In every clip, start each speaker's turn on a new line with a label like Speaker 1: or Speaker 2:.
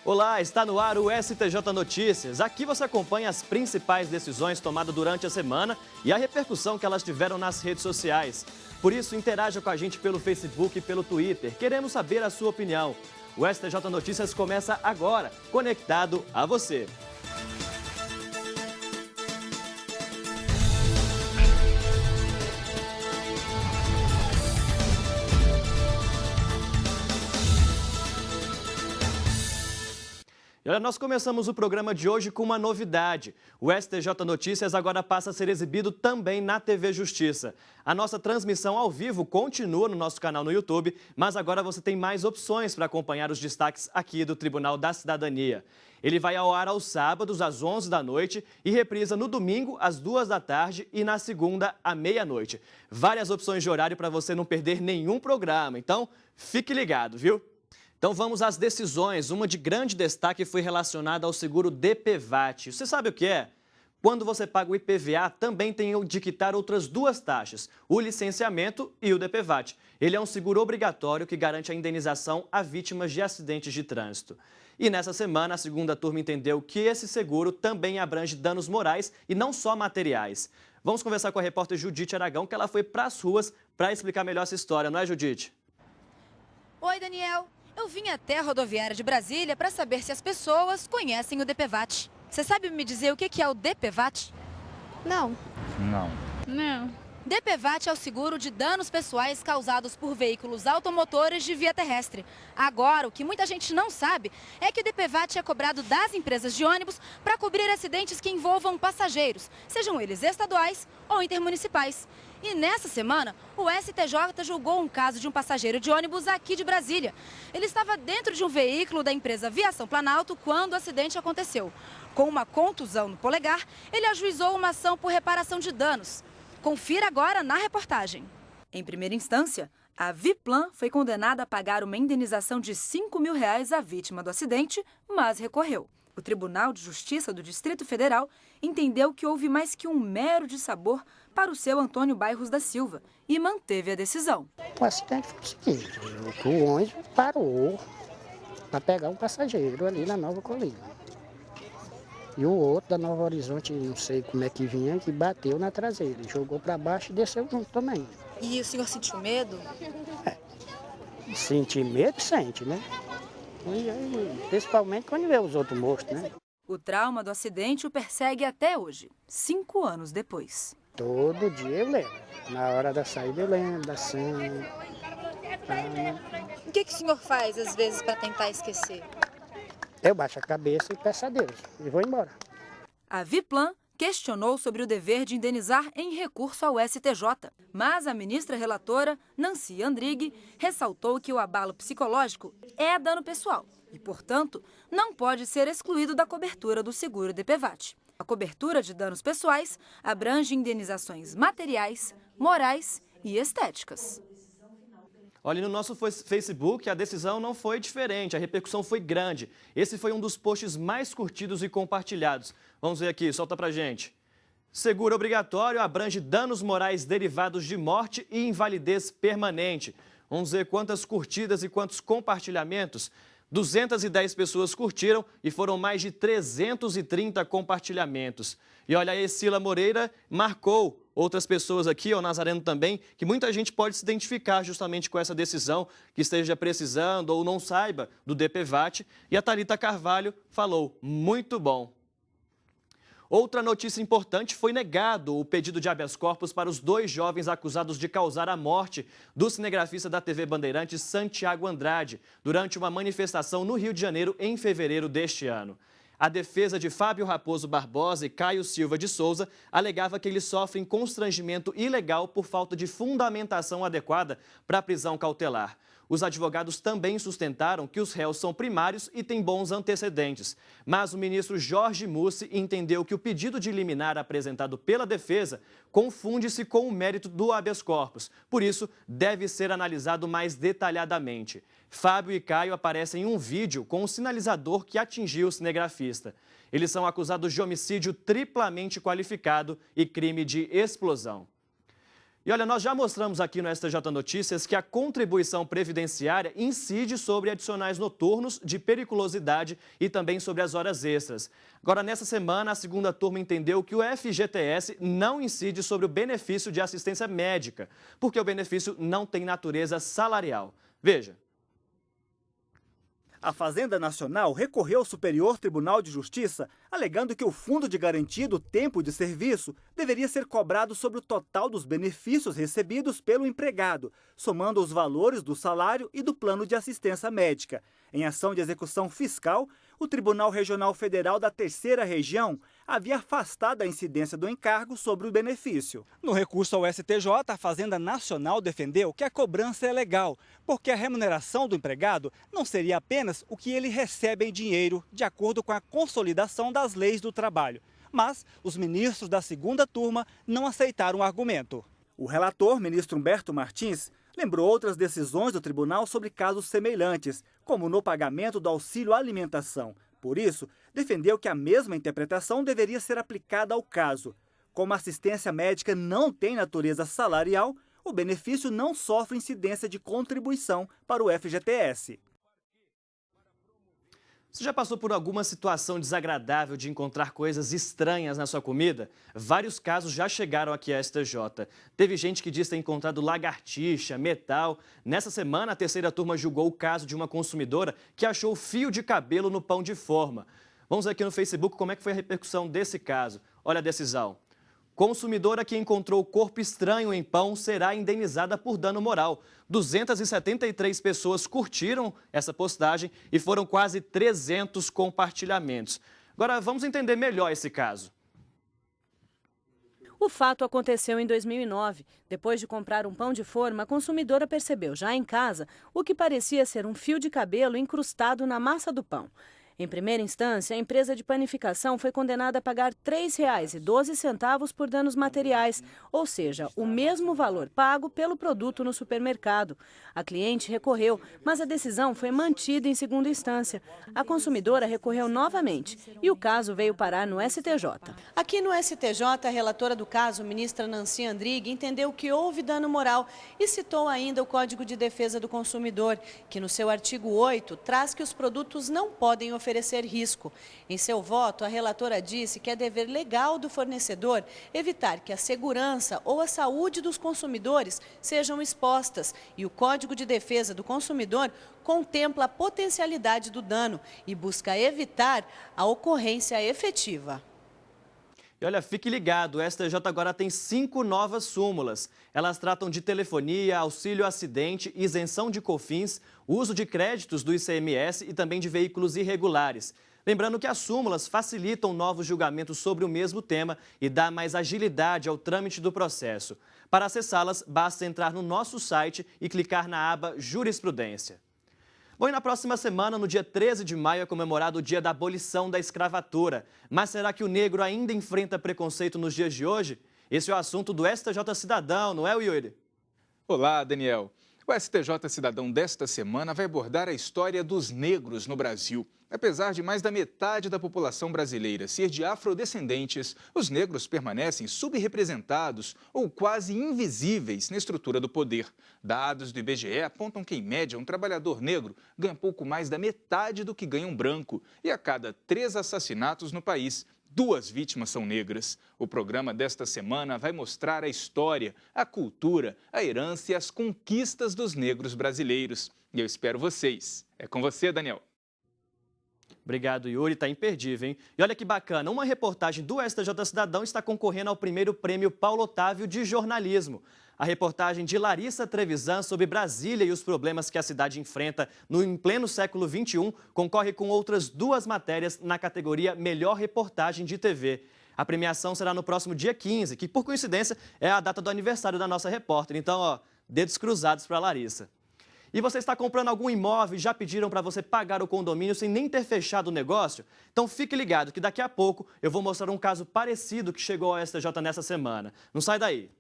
Speaker 1: Olá, está no ar o STJ Notícias. Aqui você acompanha as principais decisões tomadas durante a semana e a repercussão que elas tiveram nas redes sociais. Por isso, interaja com a gente pelo Facebook e pelo Twitter. Queremos saber a sua opinião. O STJ Notícias começa agora, conectado a você. E olha, nós começamos o programa de hoje com uma novidade. O STJ Notícias agora passa a ser exibido também na TV Justiça. A nossa transmissão ao vivo continua no nosso canal no YouTube, mas agora você tem mais opções para acompanhar os destaques aqui do Tribunal da Cidadania. Ele vai ao ar aos sábados, às 11 da noite, e reprisa no domingo, às 2 da tarde e na segunda, à meia-noite. Várias opções de horário para você não perder nenhum programa, então fique ligado, viu? Então vamos às decisões. Uma de grande destaque foi relacionada ao seguro DPVAT. Você sabe o que é? Quando você paga o IPVA, também tem de quitar outras duas taxas, o licenciamento e o DPVAT. Ele é um seguro obrigatório que garante a indenização a vítimas de acidentes de trânsito. E nessa semana, a segunda turma entendeu que esse seguro também abrange danos morais e não só materiais. Vamos conversar com a repórter Judite Aragão, que ela foi para as ruas para explicar melhor essa história, não é, Judite?
Speaker 2: Oi, Daniel. Eu vim até a rodoviária de Brasília para saber se as pessoas conhecem o DPVAT. Você sabe me dizer o que é o DPVAT?
Speaker 3: Não.
Speaker 4: Não.
Speaker 2: DPVAT é o seguro de danos pessoais causados por veículos automotores de via terrestre. Agora, o que muita gente não sabe é que o DPVAT é cobrado das empresas de ônibus para cobrir acidentes que envolvam passageiros, sejam eles estaduais ou intermunicipais. E nessa semana, o STJ julgou um caso de um passageiro de ônibus aqui de Brasília. Ele estava dentro de um veículo da empresa Viação Planalto quando o acidente aconteceu. Com uma contusão no polegar, ele ajuizou uma ação por reparação de danos. Confira agora na reportagem. Em primeira instância, a Viplan foi condenada a pagar uma indenização de R$5 mil à vítima do acidente, mas recorreu. O Tribunal de Justiça do Distrito Federal entendeu que houve mais que um mero dissabor para o seu Antônio Bairros da Silva e manteve a decisão.
Speaker 3: O acidente foi o seguinte, o ônibus parou para pegar um passageiro ali na Nova Colina. E o outro da Nova Horizonte, não sei como é que vinha, que bateu na traseira, jogou para baixo e desceu junto também.
Speaker 2: E o senhor sentiu medo?
Speaker 3: Sentir medo, sente, né? E, principalmente quando vê os outros mortos, né?
Speaker 2: O trauma do acidente o persegue até hoje, 5 anos depois.
Speaker 3: Todo dia eu lembro. Na hora da saída eu lembro, da cena.
Speaker 2: O que o senhor faz, às vezes, para tentar esquecer?
Speaker 3: Eu baixo a cabeça e peço a Deus e vou embora.
Speaker 2: A Viplan questionou sobre o dever de indenizar em recurso ao STJ, mas a ministra relatora, Nancy Andrighi, ressaltou que o abalo psicológico é dano pessoal e, portanto, não pode ser excluído da cobertura do seguro DPVAT. A cobertura de danos pessoais abrange indenizações materiais, morais e estéticas.
Speaker 1: Olha, no nosso Facebook a decisão não foi diferente, a repercussão foi grande. Esse foi um dos posts mais curtidos e compartilhados. Vamos ver aqui, solta pra gente. Seguro obrigatório abrange danos morais derivados de morte e invalidez permanente. Vamos ver quantas curtidas e quantos compartilhamentos. 210 pessoas curtiram e foram mais de 330 compartilhamentos. E olha, a Escila Moreira marcou outras pessoas aqui, o Nazareno também, que muita gente pode se identificar justamente com essa decisão, que esteja precisando ou não saiba do DPVAT. E a Thalita Carvalho falou, muito bom. Outra notícia importante, foi negado o pedido de habeas corpus para os 2 jovens acusados de causar a morte do cinegrafista da TV Bandeirantes, Santiago Andrade, durante uma manifestação no Rio de Janeiro em fevereiro deste ano. A defesa de Fábio Raposo Barbosa e Caio Silva de Souza alegava que eles sofrem constrangimento ilegal por falta de fundamentação adequada para a prisão cautelar. Os advogados também sustentaram que os réus são primários e têm bons antecedentes. Mas o ministro Jorge Mussi entendeu que o pedido de liminar apresentado pela defesa confunde-se com o mérito do habeas corpus. Por isso, deve ser analisado mais detalhadamente. Fábio e Caio aparecem em um vídeo com o sinalizador que atingiu o cinegrafista. Eles são acusados de homicídio triplamente qualificado e crime de explosão. E olha, nós já mostramos aqui no STJ Notícias que a contribuição previdenciária incide sobre adicionais noturnos de periculosidade e também sobre as horas extras. Agora, nessa semana, a segunda turma entendeu que o FGTS não incide sobre o benefício de assistência médica, porque o benefício não tem natureza salarial. Veja.
Speaker 5: A Fazenda Nacional recorreu ao Superior Tribunal de Justiça, alegando que o Fundo de Garantia do Tempo de Serviço deveria ser cobrado sobre o total dos benefícios recebidos pelo empregado, somando os valores do salário e do plano de assistência médica. Em ação de execução fiscal, o Tribunal Regional Federal da Terceira Região havia afastado a incidência do encargo sobre o benefício. No recurso ao STJ, a Fazenda Nacional defendeu que a cobrança é legal, porque a remuneração do empregado não seria apenas o que ele recebe em dinheiro, de acordo com a consolidação das leis do trabalho. Mas os ministros da segunda turma não aceitaram o argumento. O relator, ministro Humberto Martins, lembrou outras decisões do tribunal sobre casos semelhantes, como no pagamento do auxílio alimentação. Por isso, defendeu que a mesma interpretação deveria ser aplicada ao caso. Como a assistência médica não tem natureza salarial, o benefício não sofre incidência de contribuição para o FGTS.
Speaker 1: Você já passou por alguma situação desagradável de encontrar coisas estranhas na sua comida? Vários casos já chegaram aqui à STJ. Teve gente que diz ter encontrado lagartixa, metal. Nessa semana, a terceira turma julgou o caso de uma consumidora que achou fio de cabelo no pão de forma. Vamos ver aqui no Facebook como é que foi a repercussão desse caso. Olha a decisão. Consumidora que encontrou corpo estranho em pão será indenizada por dano moral. 273 pessoas curtiram essa postagem e foram quase 300 compartilhamentos. Agora, vamos entender melhor esse caso.
Speaker 6: O fato aconteceu em 2009. Depois de comprar um pão de forma, a consumidora percebeu já em casa o que parecia ser um fio de cabelo incrustado na massa do pão. Em primeira instância, a empresa de panificação foi condenada a pagar R$ 3,12 por danos materiais, ou seja, o mesmo valor pago pelo produto no supermercado. A cliente recorreu, mas a decisão foi mantida em segunda instância. A consumidora recorreu novamente e o caso veio parar no STJ. Aqui no STJ, a relatora do caso, ministra Nancy Andrighi, entendeu que houve dano moral e citou ainda o Código de Defesa do Consumidor, que no seu artigo 8 traz que os produtos não podem oferecer risco. Em seu voto, a relatora disse que é dever legal do fornecedor evitar que a segurança ou a saúde dos consumidores sejam expostas e o Código de Defesa do Consumidor contempla a potencialidade do dano e busca evitar a ocorrência efetiva.
Speaker 1: E olha, fique ligado, o STJ agora tem 5 novas súmulas. Elas tratam de telefonia, auxílio acidente, isenção de COFINS, uso de créditos do ICMS e também de veículos irregulares. Lembrando que as súmulas facilitam novos julgamentos sobre o mesmo tema e dá mais agilidade ao trâmite do processo. Para acessá-las, basta entrar no nosso site e clicar na aba Jurisprudência. Bom, e na próxima semana, no dia 13 de maio, é comemorado o dia da abolição da escravatura. Mas será que o negro ainda enfrenta preconceito nos dias de hoje? Esse é o assunto do STJ Cidadão, não é, Yuri?
Speaker 7: Olá, Daniel. O STJ Cidadão desta semana vai abordar a história dos negros no Brasil. Apesar de mais da metade da população brasileira ser de afrodescendentes, os negros permanecem subrepresentados ou quase invisíveis na estrutura do poder. Dados do IBGE apontam que, em média, um trabalhador negro ganha pouco mais da metade do que ganha um branco. E a cada 3 assassinatos no país, 2 vítimas são negras. O programa desta semana vai mostrar a história, a cultura, a herança e as conquistas dos negros brasileiros. E eu espero vocês. É com você, Daniel.
Speaker 1: Obrigado, Yuri. Está imperdível, hein? E olha que bacana, uma reportagem do STJ Cidadão está concorrendo ao primeiro prêmio Paulo Otávio de jornalismo. A reportagem de Larissa Trevisan sobre Brasília e os problemas que a cidade enfrenta em pleno século XXI concorre com outras 2 matérias na categoria Melhor Reportagem de TV. A premiação será no próximo dia 15, que por coincidência é a data do aniversário da nossa repórter. Então, ó, dedos cruzados para Larissa. E você está comprando algum imóvel e já pediram para você pagar o condomínio sem nem ter fechado o negócio? Então fique ligado que daqui a pouco eu vou mostrar um caso parecido que chegou ao STJ nessa semana. Não sai daí.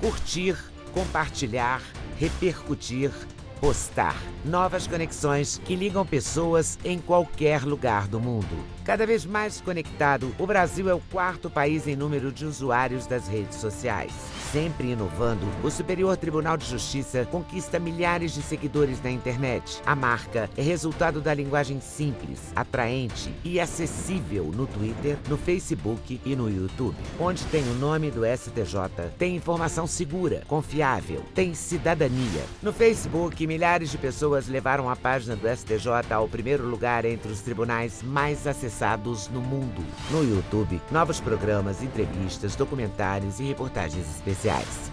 Speaker 8: Curtir, compartilhar, repercutir, postar. Novas conexões que ligam pessoas em qualquer lugar do mundo. Cada vez mais conectado, o Brasil é o 4º país em número de usuários das redes sociais. Sempre inovando, o Superior Tribunal de Justiça conquista milhares de seguidores na internet. A marca é resultado da linguagem simples, atraente e acessível no Twitter, no Facebook e no YouTube. Onde tem o nome do STJ, tem informação segura, confiável, tem cidadania. No Facebook, milhares de pessoas levaram a página do STJ ao primeiro lugar entre os tribunais mais acessados no mundo. No YouTube, novos programas, entrevistas, documentários e reportagens especiais.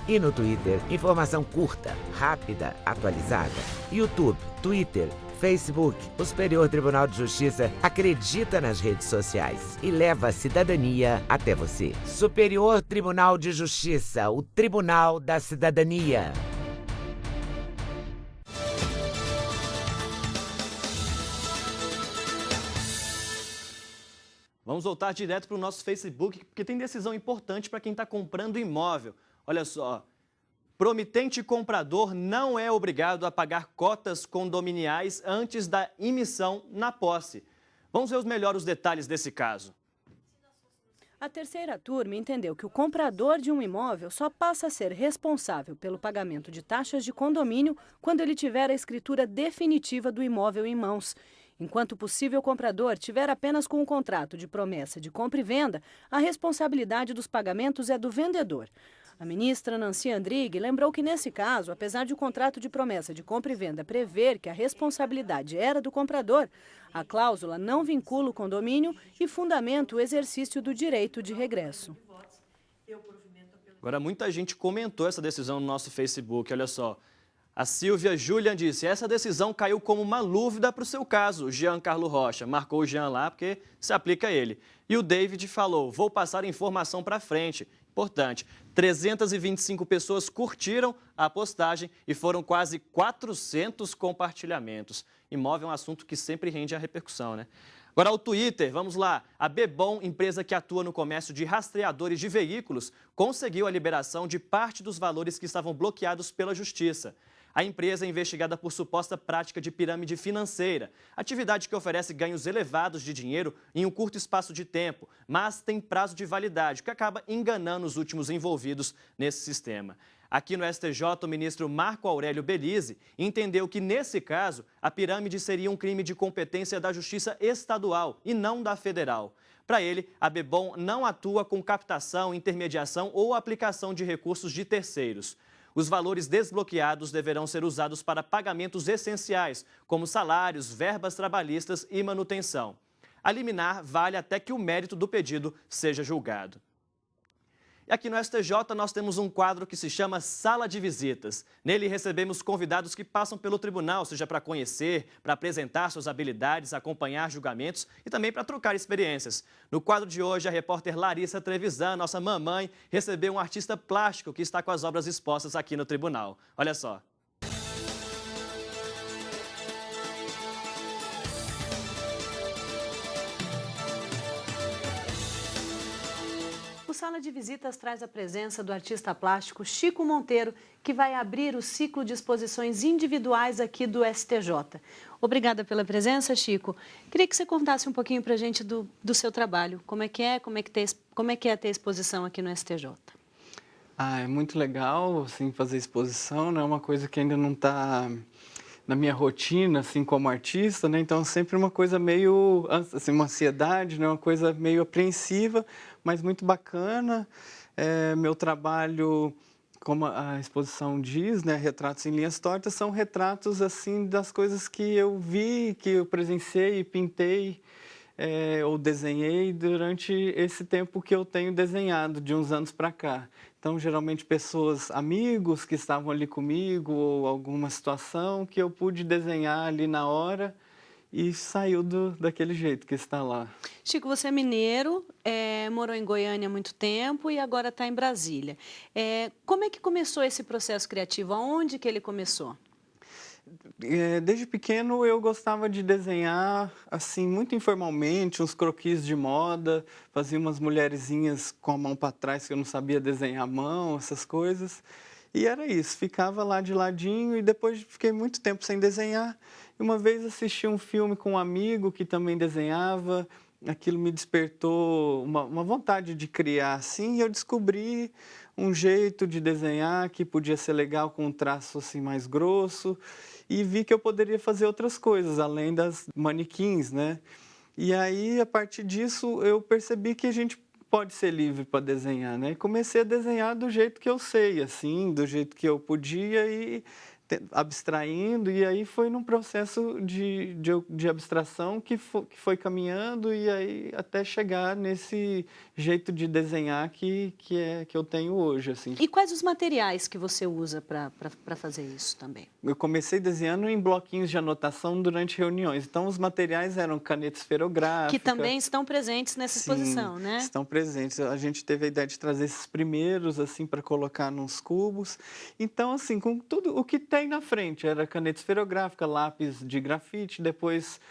Speaker 8: E no Twitter, informação curta, rápida, atualizada. YouTube, Twitter, Facebook, o Superior Tribunal de Justiça acredita nas redes sociais e leva a cidadania até você. Superior Tribunal de Justiça, o Tribunal da Cidadania.
Speaker 1: Vamos voltar direto para o nosso Facebook, porque tem decisão importante para quem está comprando imóvel. Olha só, promitente comprador não é obrigado a pagar cotas condominiais antes da emissão na posse. Vamos ver melhor os detalhes desse caso.
Speaker 6: A terceira turma entendeu que o comprador de um imóvel só passa a ser responsável pelo pagamento de taxas de condomínio quando ele tiver a escritura definitiva do imóvel em mãos. Enquanto o possível comprador tiver apenas com um contrato de promessa de compra e venda, a responsabilidade dos pagamentos é do vendedor. A ministra Nancy Andrighi lembrou que, nesse caso, apesar de o contrato de promessa de compra e venda prever que a responsabilidade era do comprador, a cláusula não vincula o condomínio e fundamenta o exercício do direito de regresso.
Speaker 1: Agora, muita gente comentou essa decisão no nosso Facebook, olha só. A Silvia Julian disse, essa decisão caiu como uma lúvida para o seu caso, Jean Carlo Rocha. Marcou o Jean lá porque se aplica a ele. E o David falou, vou passar informação para frente. Importante, 325 pessoas curtiram a postagem e foram quase 400 compartilhamentos. Imóvel é um assunto que sempre rende a repercussão, né? Agora, o Twitter, vamos lá. A Bebom, empresa que atua no comércio de rastreadores de veículos, conseguiu a liberação de parte dos valores que estavam bloqueados pela Justiça. A empresa é investigada por suposta prática de pirâmide financeira, atividade que oferece ganhos elevados de dinheiro em um curto espaço de tempo, mas tem prazo de validade, o que acaba enganando os últimos envolvidos nesse sistema. Aqui no STJ, o ministro Marco Aurélio Belize entendeu que, nesse caso, a pirâmide seria um crime de competência da Justiça Estadual e não da Federal. Para ele, a Bebom não atua com captação, intermediação ou aplicação de recursos de terceiros. Os valores desbloqueados deverão ser usados para pagamentos essenciais, como salários, verbas trabalhistas e manutenção. A liminar vale até que o mérito do pedido seja julgado. E aqui no STJ nós temos um quadro que se chama Sala de Visitas. Nele recebemos convidados que passam pelo tribunal, seja para conhecer, para apresentar suas habilidades, acompanhar julgamentos e também para trocar experiências. No quadro de hoje, a repórter Larissa Trevisan, nossa mamãe, recebeu um artista plástico que está com as obras expostas aqui no tribunal. Olha só.
Speaker 6: O Sala de Visitas traz a presença do artista plástico Chico Monteiro, que vai abrir o ciclo de exposições individuais aqui do STJ. Obrigada pela presença, Chico. Queria que você contasse um pouquinho para a gente do seu trabalho. Como é que é ter exposição aqui no STJ?
Speaker 9: É muito legal assim, fazer exposição, né? É uma coisa que ainda não está na minha rotina, assim, como artista, né? Então, sempre uma coisa meio, assim, uma ansiedade, né? Uma coisa meio apreensiva, mas muito bacana. Meu trabalho, como a exposição diz, né? Retratos em linhas tortas, são retratos, assim, das coisas que eu vi, que eu presenciei, pintei, ou desenhei durante esse tempo que eu tenho desenhado, de uns anos para cá. Então, geralmente, pessoas, amigos que estavam ali comigo ou alguma situação que eu pude desenhar ali na hora e saiu daquele jeito que está lá.
Speaker 6: Chico, você é mineiro, morou em Goiânia há muito tempo e agora está em Brasília. Como é que começou esse processo criativo? Aonde que ele começou?
Speaker 9: Desde pequeno eu gostava de desenhar assim muito informalmente, uns croquis de moda, fazia umas mulherzinhas com a mão para trás que eu não sabia desenhar a mão, essas coisas. E era isso, ficava lá de ladinho e depois fiquei muito tempo sem desenhar. E uma vez assisti um filme com um amigo que também desenhava aquilo me despertou uma vontade de criar, assim, e eu descobri um jeito de desenhar que podia ser legal com um traço assim mais grosso, e vi que eu poderia fazer outras coisas, além das manequins, né? E aí, a partir disso, eu percebi que a gente pode ser livre para desenhar, né? E comecei a desenhar do jeito que eu sei, assim, do jeito que eu podia e abstraindo, e aí foi num processo de abstração que foi caminhando, e aí até chegar nesse jeito de desenhar que eu tenho hoje, assim.
Speaker 6: E quais os materiais que você usa para fazer isso também?
Speaker 9: Eu comecei desenhando em bloquinhos de anotação durante reuniões, então os materiais eram caneta esferográfica.
Speaker 6: Que também estão presentes nessa exposição, né?
Speaker 9: Estão presentes. A gente teve a ideia de trazer esses primeiros, assim, para colocar nos cubos. Então, assim, com tudo o que tem na frente, era caneta esferográfica, lápis de grafite, depois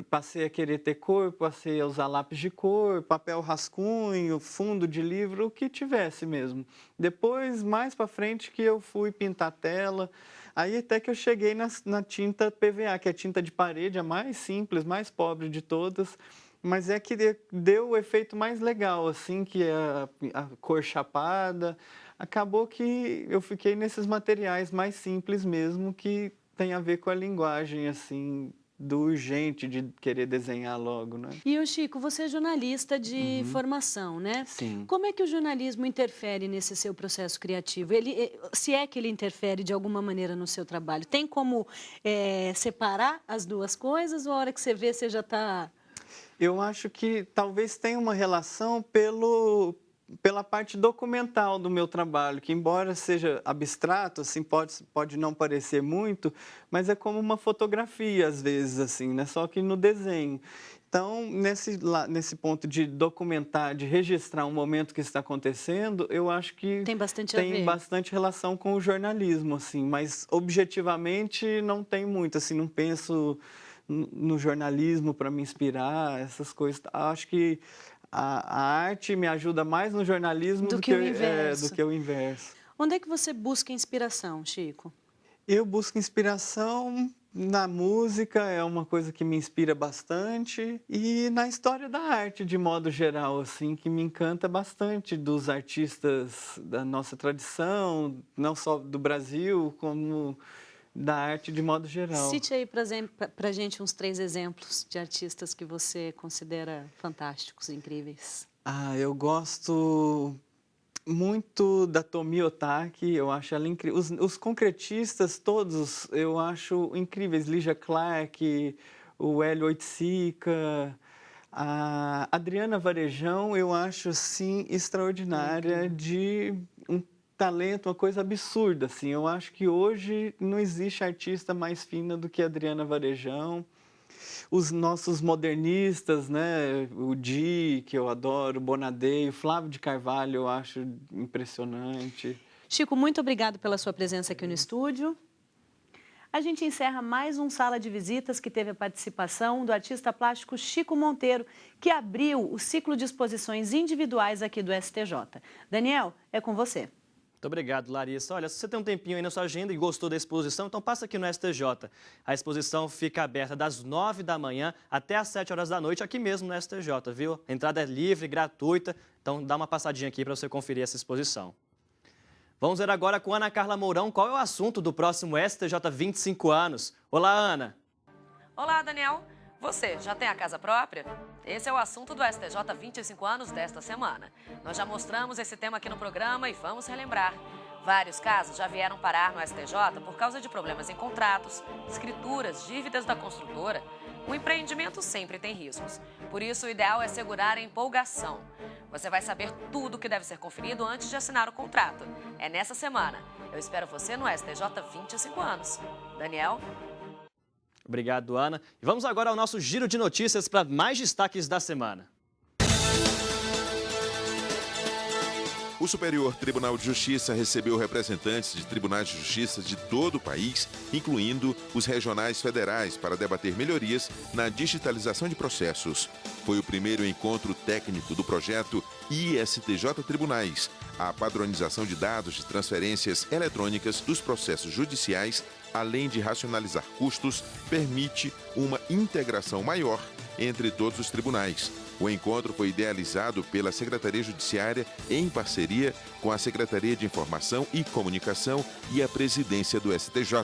Speaker 9: passei a querer ter cor, passei a usar lápis de cor, papel rascunho, fundo de livro, o que tivesse mesmo. Depois, mais para frente, que eu fui pintar tela, aí até que eu cheguei na tinta PVA, que é a tinta de parede, a mais simples, mais pobre de todas, mas é que deu o efeito mais legal, assim, que é a cor chapada. Acabou que eu fiquei nesses materiais mais simples mesmo, que tem a ver com a linguagem, assim, do urgente de querer desenhar logo, né?
Speaker 6: E o Chico, você é jornalista de formação, né?
Speaker 9: Sim.
Speaker 6: Como é que o jornalismo interfere nesse seu processo criativo? Se é que ele interfere de alguma maneira no seu trabalho, tem como separar as duas coisas, ou a hora que você vê, você já está...
Speaker 9: Eu acho que talvez tenha uma relação pela parte documental do meu trabalho, que embora seja abstrato, assim, pode não parecer muito, mas é como uma fotografia, às vezes, assim, né? Só que no desenho. Então, nesse ponto de documentar, de registrar um momento que está acontecendo, eu acho que
Speaker 6: tem bastante
Speaker 9: relação com o jornalismo, assim, mas objetivamente não tem muito, assim, não penso no jornalismo para me inspirar, essas coisas. Acho que a arte me ajuda mais no jornalismo do que o inverso.
Speaker 6: Onde é que você busca inspiração, Chico?
Speaker 9: Eu busco inspiração na música, é uma coisa que me inspira bastante, e na história da arte, de modo geral, assim, que me encanta bastante, dos artistas da nossa tradição, não só do Brasil, como da arte de modo geral.
Speaker 6: Cite aí pra gente uns 3 exemplos de artistas que você considera fantásticos, incríveis.
Speaker 9: Eu gosto muito da Tomi Otaki, eu acho ela incrível. Os concretistas todos eu acho incríveis. Lígia Clark, o Hélio Oiticica, a Adriana Varejão, eu acho, assim, extraordinária, de um talento, uma coisa absurda, assim. Eu acho que hoje não existe artista mais fina do que a Adriana Varejão. Os nossos modernistas, né? O Di, que eu adoro, o Bonadei, o Flávio de Carvalho, eu acho impressionante.
Speaker 6: Chico, muito obrigado pela sua presença aqui no estúdio. A gente encerra mais um Sala de Visitas que teve a participação do artista plástico Chico Monteiro, que abriu o ciclo de exposições individuais aqui do STJ. Daniel, é com você.
Speaker 1: Muito obrigado, Larissa. Olha, se você tem um tempinho aí na sua agenda e gostou da exposição, então passa aqui no STJ. A exposição fica aberta das 9 da manhã até às 7 horas da noite, aqui mesmo no STJ, viu? A entrada é livre, gratuita, então dá uma passadinha aqui para você conferir essa exposição. Vamos ver agora com Ana Carla Mourão qual é o assunto do próximo STJ 25 anos. Olá, Ana.
Speaker 10: Olá, Daniel. Você já tem a casa própria? Esse é o assunto do STJ 25 anos desta semana. Nós já mostramos esse tema aqui no programa e vamos relembrar. Vários casos já vieram parar no STJ por causa de problemas em contratos, escrituras, dívidas da construtora. O empreendimento sempre tem riscos. Por isso, o ideal é segurar a empolgação. Você vai saber tudo o que deve ser conferido antes de assinar o contrato. É nessa semana. Eu espero você no STJ 25 anos. Daniel?
Speaker 1: Obrigado, Ana. E vamos agora ao nosso giro de notícias para mais destaques da semana.
Speaker 11: O Superior Tribunal de Justiça recebeu representantes de tribunais de justiça de todo o país, incluindo os regionais federais, para debater melhorias na digitalização de processos. Foi o primeiro encontro técnico do projeto ISTJ Tribunais, a padronização de dados de transferências eletrônicas dos processos judiciais, além de racionalizar custos, permite uma integração maior entre todos os tribunais. O encontro foi idealizado pela Secretaria Judiciária em parceria com a Secretaria de Informação e Comunicação e a Presidência do STJ.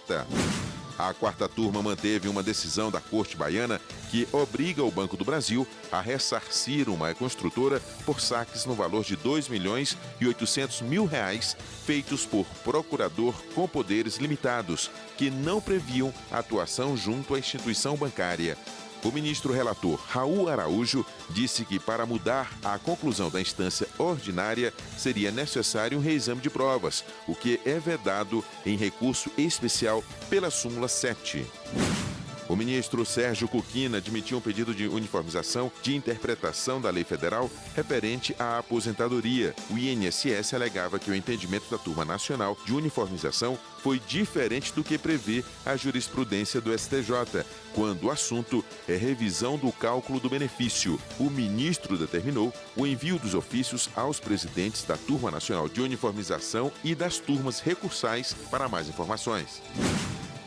Speaker 11: A quarta turma manteve uma decisão da Corte Baiana que obriga o Banco do Brasil a ressarcir uma construtora por saques no valor de R$ 2.800.000 feitos por procurador com poderes limitados, que não previam atuação junto à instituição bancária. O ministro relator Raul Araújo disse que para mudar a conclusão da instância ordinária seria necessário um reexame de provas, o que é vedado em recurso especial pela súmula 7. O ministro Sérgio Cuquina admitiu um pedido de uniformização de interpretação da lei federal referente à aposentadoria. O INSS alegava que o entendimento da turma nacional de uniformização foi diferente do que prevê a jurisprudência do STJ, quando o assunto é revisão do cálculo do benefício. O ministro determinou o envio dos ofícios aos presidentes da turma nacional de uniformização e das turmas recursais para mais informações.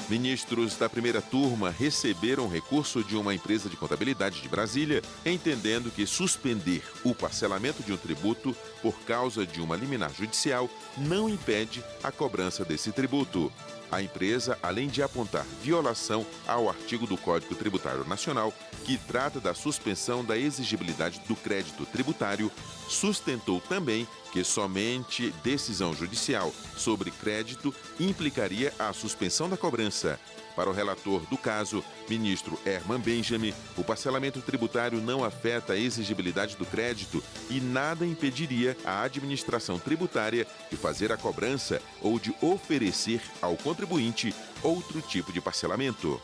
Speaker 11: Ministros da primeira turma receberam o recurso de uma empresa de contabilidade de Brasília, entendendo que suspender o parcelamento de um tributo por causa de uma liminar judicial não impede a cobrança desse tributo. A empresa, além de apontar violação ao artigo do Código Tributário Nacional, que trata da suspensão da exigibilidade do crédito tributário, sustentou também que somente decisão judicial sobre crédito implicaria a suspensão da cobrança. Para o relator do caso, ministro Herman Benjamin, o parcelamento tributário não afeta a exigibilidade do crédito e nada impediria a administração tributária de fazer a cobrança ou de oferecer ao contribuinte outro tipo de parcelamento.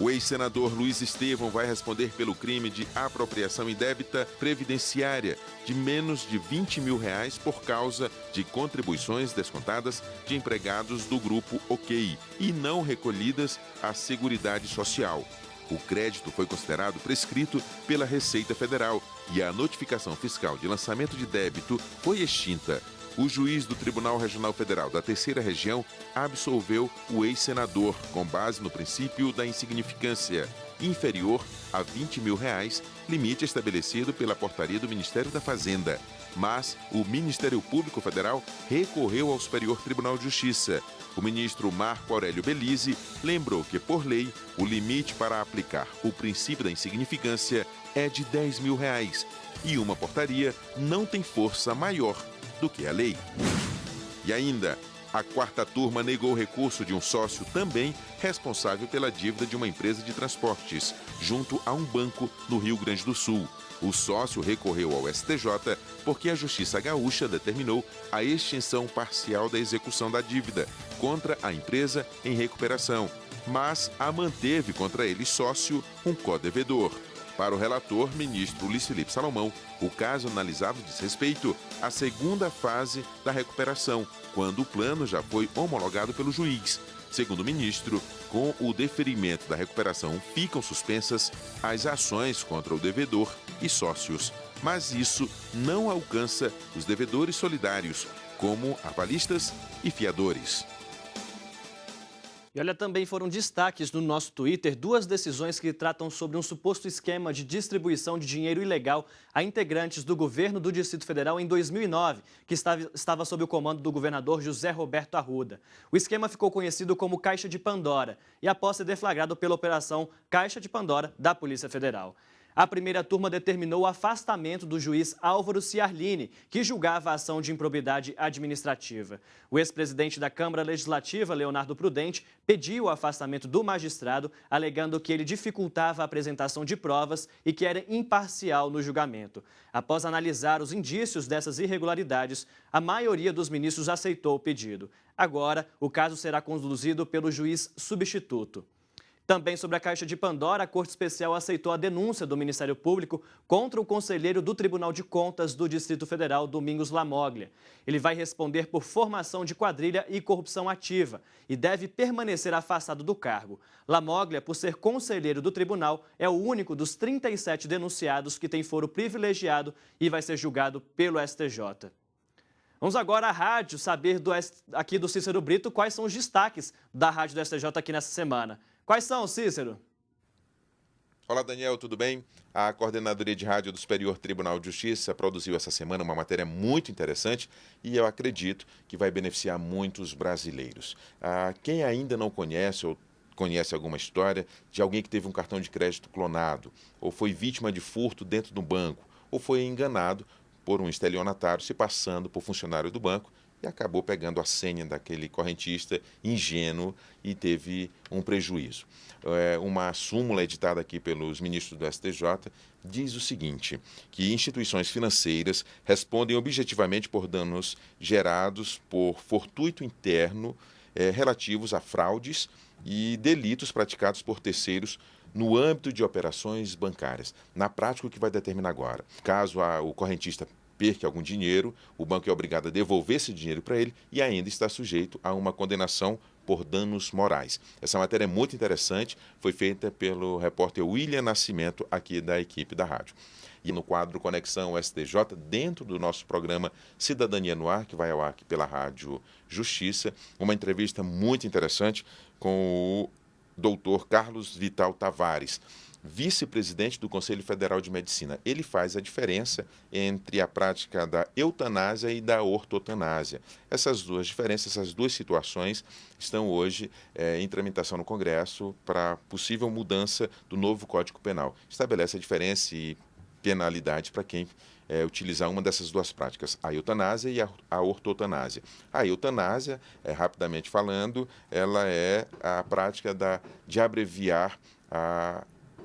Speaker 11: O ex-senador Luiz Estevão vai responder pelo crime de apropriação indébita previdenciária de menos de R$20 mil por causa de contribuições descontadas de empregados do Grupo OK e não recolhidas à Seguridade Social. O crédito foi considerado prescrito pela Receita Federal e a notificação fiscal de lançamento de débito foi extinta. O juiz do Tribunal Regional Federal da Terceira Região absolveu o ex-senador com base no princípio da insignificância, inferior a R$20 mil, limite estabelecido pela portaria do Ministério da Fazenda. Mas o Ministério Público Federal recorreu ao Superior Tribunal de Justiça. O ministro Marco Aurélio Belize lembrou que, por lei, o limite para aplicar o princípio da insignificância é de R$10 mil e uma portaria não tem força maior do que a lei. E ainda, a quarta turma negou o recurso de um sócio também responsável pela dívida de uma empresa de transportes, junto a um banco no Rio Grande do Sul. O sócio recorreu ao STJ porque a Justiça Gaúcha determinou a extinção parcial da execução da dívida contra a empresa em recuperação, mas a manteve contra ele sócio um codevedor. Para o relator, ministro Luiz Felipe Salomão, o caso analisado diz respeito à segunda fase da recuperação, quando o plano já foi homologado pelo juiz. Segundo o ministro, com o deferimento da recuperação ficam suspensas as ações contra o devedor e sócios. Mas isso não alcança os devedores solidários, como avalistas e fiadores.
Speaker 1: E olha, também foram destaques no nosso Twitter duas decisões que tratam sobre um suposto esquema de distribuição de dinheiro ilegal a integrantes do governo do Distrito Federal em 2009, que estava sob o comando do governador José Roberto Arruda. O esquema ficou conhecido como Caixa de Pandora e após ser deflagrado pela Operação Caixa de Pandora da Polícia Federal. A primeira turma determinou o afastamento do juiz Álvaro Ciarline, que julgava a ação de improbidade administrativa. O ex-presidente da Câmara Legislativa, Leonardo Prudente, pediu o afastamento do magistrado, alegando que ele dificultava a apresentação de provas e que era imparcial no julgamento. Após analisar os indícios dessas irregularidades, a maioria dos ministros aceitou o pedido. Agora, o caso será conduzido pelo juiz substituto. Também sobre a Caixa de Pandora, a Corte Especial aceitou a denúncia do Ministério Público contra o conselheiro do Tribunal de Contas do Distrito Federal, Domingos Lamoglia. Ele vai responder por formação de quadrilha e corrupção ativa e deve permanecer afastado do cargo. Lamoglia, por ser conselheiro do tribunal, é o único dos 37 denunciados que tem foro privilegiado e vai ser julgado pelo STJ. Vamos agora à rádio saber aqui do Cícero Brito quais são os destaques da rádio do STJ aqui nessa semana. Quais são, Cícero?
Speaker 11: Olá, Daniel, tudo bem? A Coordenadoria de Rádio do Superior Tribunal de Justiça produziu essa semana uma matéria muito interessante e eu acredito que vai beneficiar muitos brasileiros. Quem ainda não conhece ou conhece alguma história de alguém que teve um cartão de crédito clonado, ou foi vítima de furto dentro do banco, ou foi enganado por um estelionatário se passando por funcionário do banco e acabou pegando a senha daquele correntista ingênuo e teve um prejuízo. Uma súmula editada aqui pelos ministros do STJ diz o seguinte, que instituições financeiras respondem objetivamente por danos gerados por fortuito interno relativos a fraudes e delitos praticados por terceiros no âmbito de operações bancárias. Na prática, o que vai determinar agora? Caso o correntista perca algum dinheiro, o banco é obrigado a devolver esse dinheiro para ele e ainda está sujeito a uma condenação por danos morais. Essa matéria é muito interessante, foi feita pelo repórter William Nascimento, aqui da equipe da rádio. E no quadro Conexão STJ, dentro do nosso programa Cidadania no Ar, que vai ao ar aqui pela Rádio Justiça, uma entrevista muito interessante com o doutor Carlos Vital Tavares, vice-presidente do Conselho Federal de Medicina. Ele faz a diferença entre a prática da eutanásia e da ortotanásia. Essas duas diferenças, essas duas situações estão hoje em tramitação no Congresso para possível mudança do novo Código Penal. Estabelece a diferença e penalidade para quem utilizar uma dessas duas práticas, a eutanásia e a ortotanásia. A eutanásia, rapidamente falando, ela é a prática de abreviar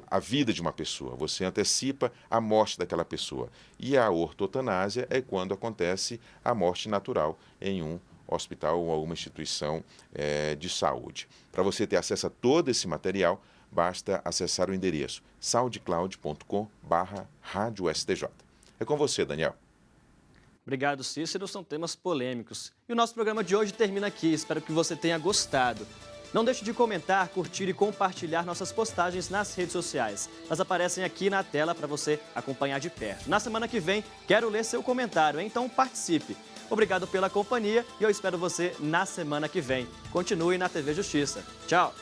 Speaker 11: a vida de uma pessoa. Você antecipa a morte daquela pessoa. E a ortotanásia é quando acontece a morte natural em um hospital ou alguma instituição de saúde. Para você ter acesso a todo esse material, basta acessar o endereço soundcloud.com/radiostj. É com você, Daniel.
Speaker 1: Obrigado, Cícero. São temas polêmicos. E o nosso programa de hoje termina aqui. Espero que você tenha gostado. Não deixe de comentar, curtir e compartilhar nossas postagens nas redes sociais. Elas aparecem aqui na tela para você acompanhar de perto. Na semana que vem, quero ler seu comentário, então participe. Obrigado pela companhia e eu espero você na semana que vem. Continue na TV Justiça. Tchau!